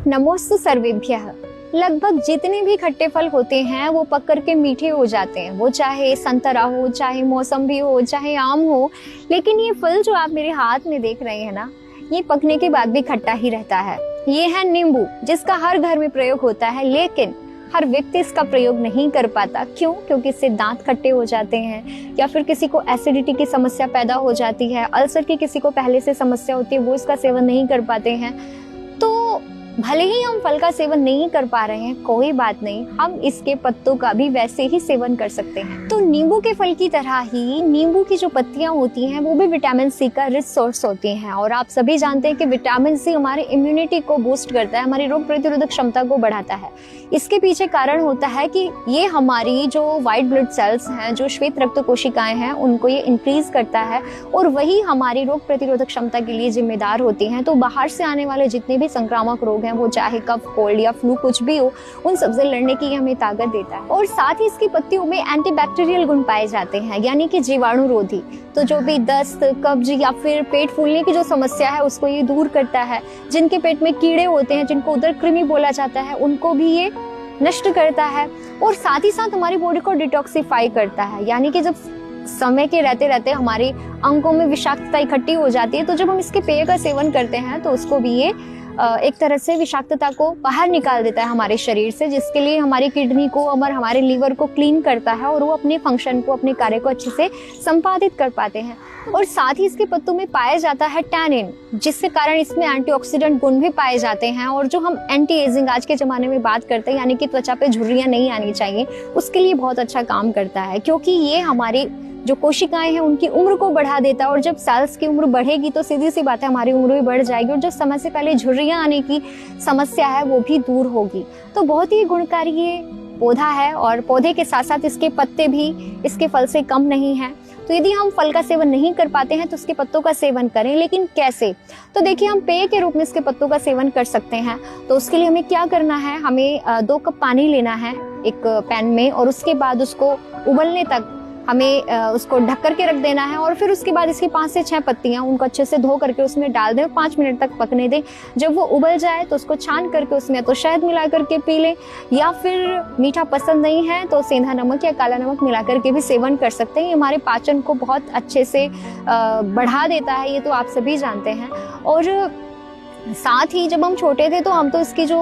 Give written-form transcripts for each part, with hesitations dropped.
नमोस्तु सर्वेभ्यः। लगभग जितने भी खट्टे फल होते हैं वो पक करके मीठे हो जाते हैं, वो चाहे संतरा हो, चाहे मौसम्बी हो, चाहे आम हो। लेकिन ये फल जो आप मेरे हाथ में देख रहे हैं ना, ये पकने के बाद भी खट्टा ही रहता है। ये है नींबू, जिसका हर घर में प्रयोग होता है, लेकिन हर व्यक्ति इसका प्रयोग नहीं कर पाता। क्यों? क्योंकि इससे दांत खट्टे हो जाते हैं, या फिर किसी को एसिडिटी की समस्या पैदा हो जाती है, अल्सर की किसी को पहले से समस्या होती है, वो इसका सेवन नहीं कर पाते हैं। तो भले ही हम फल का सेवन नहीं कर पा रहे हैं, कोई बात नहीं, हम इसके पत्तों का भी वैसे ही सेवन कर सकते हैं। तो नींबू के फल की तरह ही नींबू की जो पत्तियां होती हैं वो भी विटामिन सी का रिच सोर्स होती हैं। और आप सभी जानते हैं कि विटामिन सी हमारे इम्यूनिटी को बूस्ट करता है, हमारी रोग प्रतिरोधक क्षमता को बढ़ाता है। इसके पीछे कारण होता है कि ये हमारी जो व्हाइट ब्लड सेल्स हैं, जो श्वेत रक्त कोशिकाएं हैं, उनको ये इंक्रीज करता है और वही हमारी रोग प्रतिरोधक क्षमता के लिए जिम्मेदार होती हैं। तो बाहर से आने वाले जितने भी संक्रामक रोग हैं, वो चाहे कफ, कोल्ड या फ्लू कुछ भी हो, उन सबसे लड़ने की हमें ताकत देता है। और साथ ही इसकी पत्तियों में एंटीबैक्टीरियल गुण पाए जाते हैं, यानी कि जीवाणुरोधी। तो जो भी दस्त, कब्ज या फिर पेट फूलने की जो समस्या है उसको ये दूर करता है। जिनके पेट में कीड़े होते हैं, जिनको उदर कृमि बोला जाता है, उनको भी ये नष्ट करता है। और साथ ही साथ हमारी बॉडी को डिटॉक्सिफाई करता है, यानी कि जब समय के रहते रहते हमारे अंगों में विषाक्तता इकट्ठी हो जाती है, तो जब हम इसके पेय का सेवन करते हैं तो उसको भी ये एक तरह से विषाक्तता को बाहर निकाल देता है हमारे शरीर से, जिसके लिए हमारी किडनी को और हमारे लीवर को क्लीन करता है और वो अपने फंक्शन को, अपने कार्य को अच्छे से संपादित कर पाते हैं। और साथ ही इसके पत्तों में पाया जाता है टैनिन, जिसके कारण इसमें एंटीऑक्सीडेंट गुण भी पाए जाते हैं। और जो हम एंटी एजिंग आज के ज़माने में बात करते हैं, यानी कि त्वचा पे झुर्रियाँ नहीं आनी चाहिए, उसके लिए बहुत अच्छा काम करता है, क्योंकि ये हमारी जो कोशिकाएं हैं उनकी उम्र को बढ़ा देता है। और जब सेल्स की उम्र बढ़ेगी तो सीधी सी बात है, हमारी उम्र भी बढ़ जाएगी और जो समय से पहले झुर्रियां आने की समस्या है वो भी दूर होगी। तो बहुत ही गुणकारी ये पौधा है, और पौधे के साथ साथ इसके पत्ते भी इसके फल से कम नहीं हैं। तो यदि हम फल का सेवन नहीं कर पाते हैं तो इसके पत्तों का सेवन करें, लेकिन कैसे? तो देखिए, हम पेय के रूप में इसके पत्तों का सेवन कर सकते हैं। तो उसके लिए हमें क्या करना है, हमें 2 कप पानी लेना है एक पैन में, और उसके बाद उसको उबलने तक हमें उसको ढक करके रख देना है। और फिर उसके बाद इसकी 5 से 6 पत्तियां, उनको अच्छे से धो करके उसमें डाल दें, 5 मिनट तक पकने दें। जब वो उबल जाए तो उसको छान करके उसमें तो शहद मिला करके पी लें, या फिर मीठा पसंद नहीं है तो सेंधा नमक या काला नमक मिला करके भी सेवन कर सकते हैं। ये हमारे पाचन को बहुत अच्छे से बढ़ा देता है, ये तो आप सभी जानते हैं। और साथ ही जब हम छोटे थे तो हम तो इसकी जो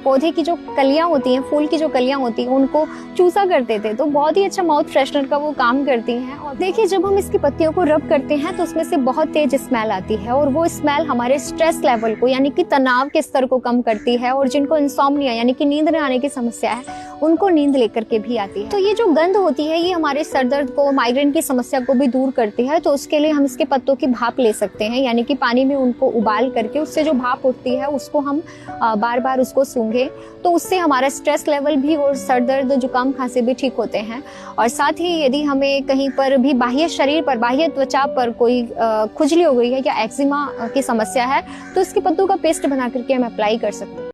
पौधे की जो कलियां होती हैं, फूल की जो कलियां होती हैं, उनको चूसा करते थे, तो बहुत ही अच्छा माउथ फ्रेशनर का वो काम करती हैं। और देखिए, जब हम इसकी पत्तियों को रब करते हैं तो उसमें से बहुत तेज स्मेल आती है, और वो स्मेल हमारे स्ट्रेस लेवल को, यानी कि तनाव के स्तर को कम करती है। और जिनको इंसोम्निया यानी कि नींद न आने की समस्या है, उनको नींद लेकर के भी आती है। तो ये जो गंध होती है, ये हमारे सर दर्द को, माइग्रेन की समस्या को भी दूर करती है। तो उसके लिए हम इसके पत्तों की भाप ले सकते हैं, यानी कि पानी में उनको उबाल करके उससे जो भाप उठती है उसको हम बार बार उसको सूंघें, तो उससे हमारा स्ट्रेस लेवल भी और सर दर्द, जुकाम, खांसी भी ठीक होते हैं। और साथ ही यदि हमें कहीं पर भी बाह्य शरीर पर, बाह्य त्वचा पर कोई खुजली हो गई है या एक्जिमा की समस्या है, तो इसके पत्तों का पेस्ट बना करके हम अप्लाई कर सकते हैं।